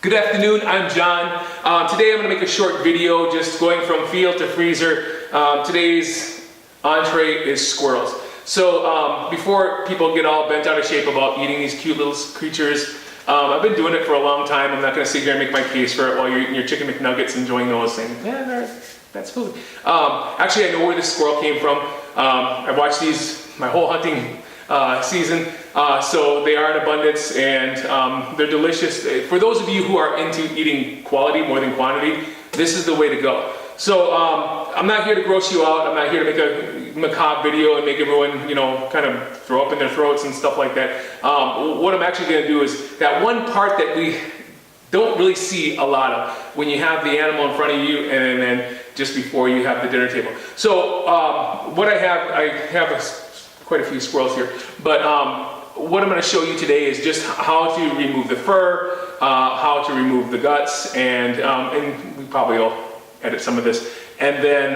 Good afternoon, I'm John. Today I'm going to make a short video just going from field to freezer. Today's entree is squirrels. So before people get all bent out of shape about eating these cute little creatures, I've been doing it for a long time. I'm not going to sit here and make my case for it while you're eating your chicken McNuggets enjoying those things. Yeah, that's food. Actually, I know where this squirrel came from. I watched these my whole hunting season, so they are in abundance and they're delicious. For those of you who are into eating quality more than quantity, this is the way to go. So I'm not here to gross you out. I'm not here to make a macabre video and make everyone, kind of throw up in their throats and stuff like that. What I'm actually going to do is that one part that we don't really see a lot of when you have the animal in front of you and then just before you have the dinner table. So what I have quite a few squirrels here, but what I'm going to show you today is just how to remove the fur, how to remove the guts, and we probably will edit some of this, and then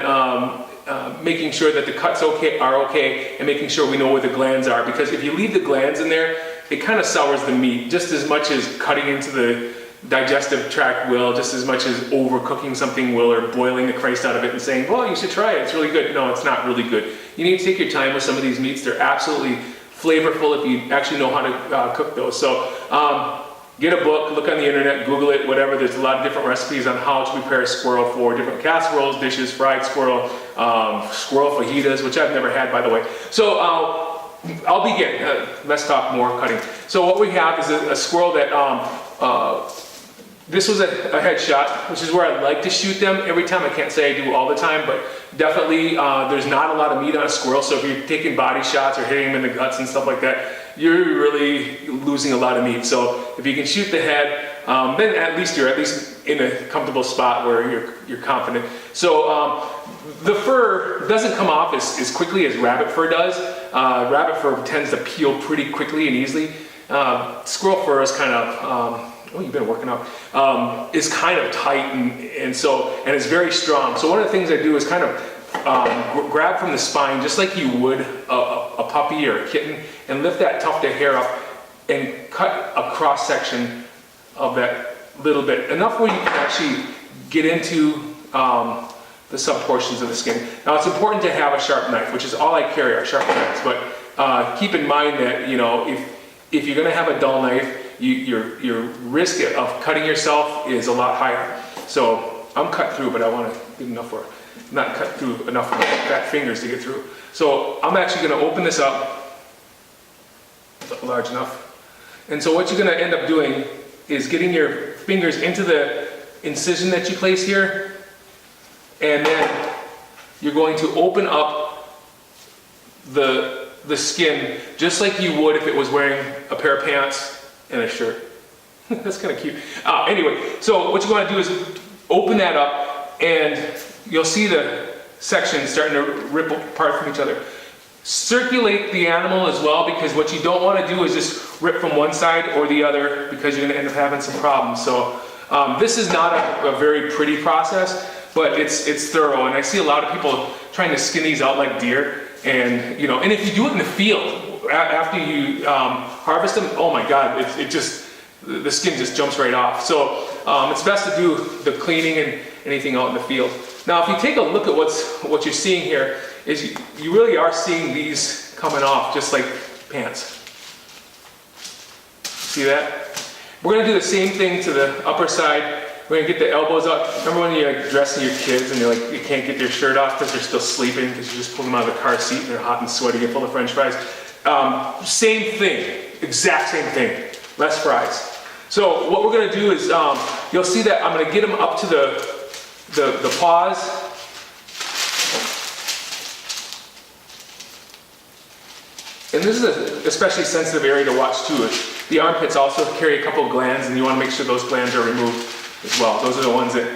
making sure that the cuts are okay, and making sure we know where the glands are, because if you leave the glands in there, it kind of sours the meat just as much as cutting into the digestive tract will, just as much as overcooking something will, or boiling the Christ out of it and saying, well, you should try it, it's really good. No, it's not really good. You need to take your time with some of these meats. They're absolutely flavorful if you actually know how to cook those. So get a book, look on the internet, Google it, whatever. There's a lot of different recipes on how to prepare a squirrel for different casseroles, dishes, fried squirrel, squirrel fajitas, which I've never had, by the way. So I'll begin. Let's talk more cutting. So what we have is a squirrel that this was a headshot, which is where I like to shoot them every time. I can't say I do all the time, but definitely there's not a lot of meat on a squirrel, so if you're taking body shots or hitting them in the guts and stuff like that, you're really losing a lot of meat. So if you can shoot the head, then at least you're in a comfortable spot where you're confident. So the fur doesn't come off as quickly as rabbit fur does. Rabbit fur tends to peel pretty quickly and easily. Squirrel fur is kind of you've been working out, is kind of tight and it's very strong. So one of the things I do is kind of grab from the spine, just like you would a puppy or a kitten, and lift that tuft of hair up and cut a cross section of that little bit, enough where you can actually get into the subportions of the skin. Now it's important to have a sharp knife, which is all I carry are sharp knives, but keep in mind that if you're going to have a dull knife, your risk of cutting yourself is a lot higher. So I'm cut through, but I want to get enough for not cut through enough for my fat fingers to get through. So I'm actually going to open this up large enough. And so what you're going to end up doing is getting your fingers into the incision that you place here, and then you're going to open up the skin just like you would if it was wearing a pair of pants and a shirt. That's kind of cute. Anyway, so what you want to do is open that up, and you'll see the sections starting to rip apart from each other. Circulate the animal as well, because what you don't want to do is just rip from one side or the other, because you're going to end up having some problems. So this is not a very pretty process, but it's thorough, and I see a lot of people trying to skin these out like deer, and and if you do it in the field after you harvest them, oh my God, the skin just jumps right off. So it's best to do the cleaning and anything out in the field. Now, if you take a look at what you're seeing here, is you really are seeing these coming off just like pants. See that? We're going to do the same thing to the upper side. We're going to get the elbows up. Remember when you're dressing your kids and you can't get their shirt off because they're still sleeping because you just pulled them out of the car seat and they're hot and sweaty and full of French fries? Same thing, exact same thing, less fries. So what we're going to do is, you'll see that I'm going to get them up to the paws. And this is an especially sensitive area to watch too. The armpits also carry a couple of glands, and you want to make sure those glands are removed as well. Those are the ones that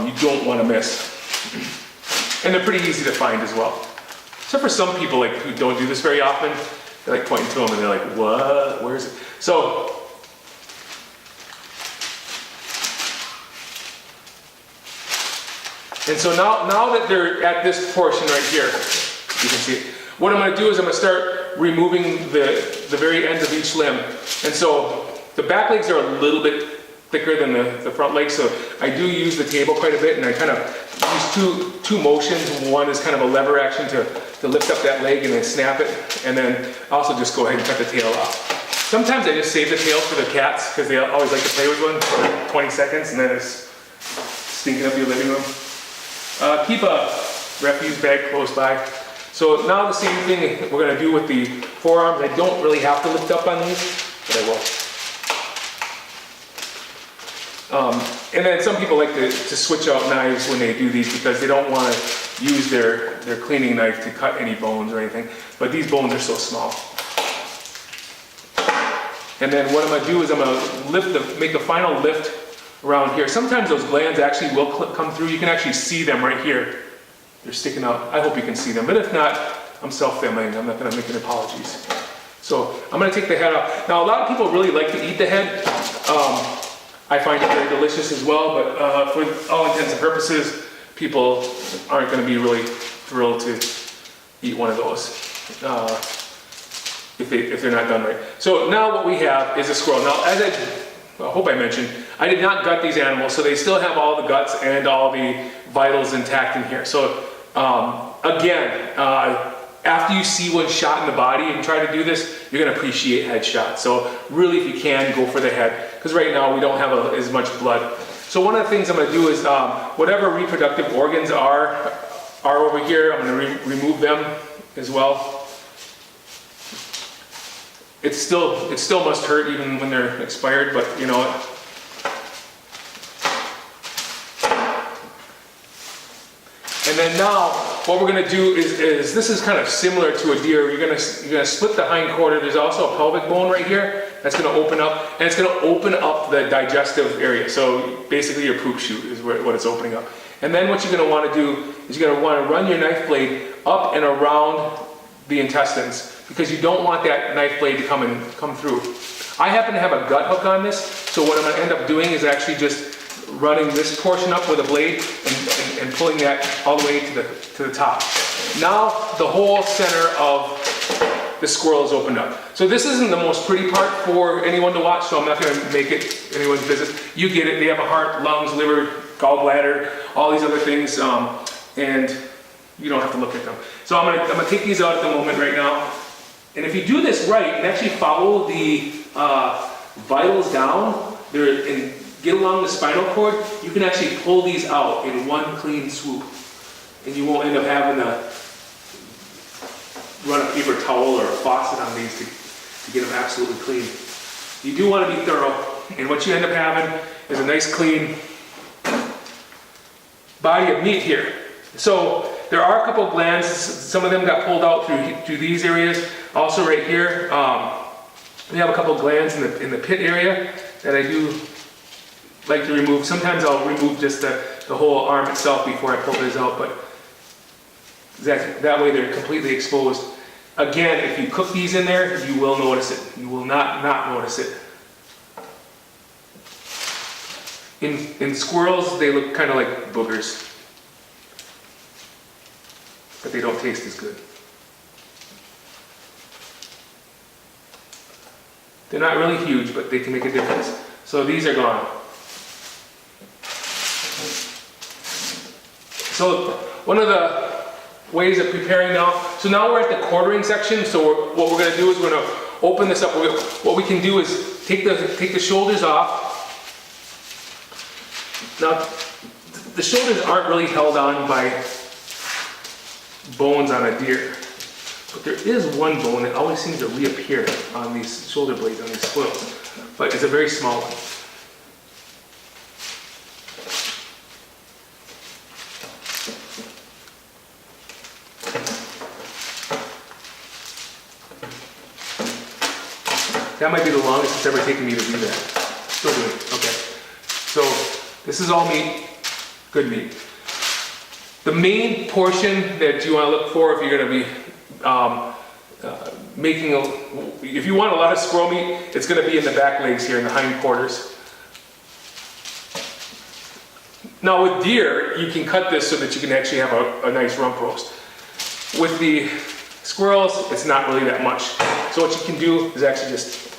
you don't want to miss. And they're pretty easy to find as well. Except for some people who don't do this very often. They're pointing to them and they're like, what? Where is it? So, and so now that they're at this portion right here, you can see it. What I'm going to do is I'm going to start removing the very end of each limb. And so the back legs are a little bit thicker than the front leg, so I do use the table quite a bit, and I kind of use two motions. One is kind of a lever action to lift up that leg and then snap it, and then also just go ahead and cut the tail off. Sometimes I just save the tail for the cats because they always like to play with one for like 20 seconds and then it's stinking up your living room. Keep a refuse bag close by. So now the same thing we're going to do with the forearms. I don't really have to lift up on these, but I will. And then some people like to switch out knives when they do these because they don't want to use their cleaning knife to cut any bones or anything. But these bones are so small. And then what I'm going to do is I'm going to make the final lift around here. Sometimes those glands actually will come through. You can actually see them right here. They're sticking out. I hope you can see them. But if not, I'm self-filming. I'm not going to make any apologies. So I'm going to take the head off. Now a lot of people really like to eat the head. I find it very delicious as well, but for all intents and purposes, people aren't going to be really thrilled to eat one of those if they're not done right. So now what we have is a squirrel. Now, as I hope I mentioned, I did not gut these animals, so they still have all the guts and all the vitals intact in here. So again, after you see one shot in the body and try to do this, you're going to appreciate headshots. So really, if you can, go for the head, because right now we don't have as much blood. So one of the things I'm going to do is whatever reproductive organs are over here, I'm going to remove them as well. It still must hurt even when they're expired, but you know what? And then now, what we're going to do is this is kind of similar to a deer. You're going to split the hind quarter. There's also a pelvic bone right here that's going to open up, and it's going to open up the digestive area. So basically, your poop chute is what it's opening up. And then what you're going to want to do is you're going to want to run your knife blade up and around the intestines, because you don't want that knife blade to come through. I happen to have a gut hook on this, so what I'm going to end up doing is actually just running this portion up with a blade and pulling that all the way to the top. Now the whole center of the squirrel is opened up. So this isn't the most pretty part for anyone to watch, so I'm not going to make it anyone's business. You get it. They have a heart, lungs, liver, gallbladder, all these other things, and you don't have to look at them. So I'm gonna take these out at the moment right now. And if you do this right and actually follow the vitals down and get along the spinal cord, you can actually pull these out in one clean swoop. And you won't end up having to run a paper towel or a faucet on these to get them absolutely clean. You do want to be thorough, and what you end up having is a nice clean body of meat here. So there are a couple of glands. Some of them got pulled out through these areas. Also right here, we have a couple of glands in the pit area that I do like to remove. Sometimes I'll remove just the whole arm itself before I pull this out, but that way they're completely exposed. Again, if you cook these in there, you will notice it. You will not notice it. In squirrels, they look kind of like boogers, but they don't taste as good. They're not really huge, but they can make a difference. So these are gone. So one of the ways of preparing now, so now we're at the quartering section. So what we're going to do is we're going to open this up. What we can do is take the shoulders off. Now, the shoulders aren't really held on by bones on a deer, but there is one bone that always seems to reappear on these shoulder blades on these squirrels, but it's a very small one. That might be the longest it's ever taken me to do that. Still doing it. Okay. So this is all meat, good meat. The main portion that you want to look for if you're going to be if you want a lot of squirrel meat, it's going to be in the back legs here, in the hind quarters. Now with deer, you can cut this so that you can actually have a nice rump roast. With the squirrels, it's not really that much. So what you can do is actually just